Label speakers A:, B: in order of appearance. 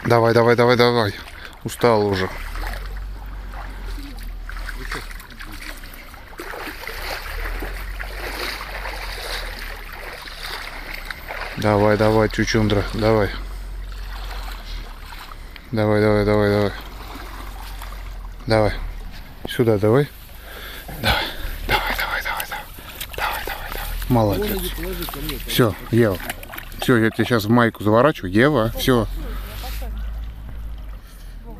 A: Давай, давай, давай, давай. Устал уже. Давай, давай, чучундра, давай. Давай, давай, давай, давай. Давай. Сюда давай. Давай, давай, давай, давай, давай. Давай, давай, давай. Молодец. Все, Ева. Все, я тебя сейчас в майку заворачиваю. Ева, все.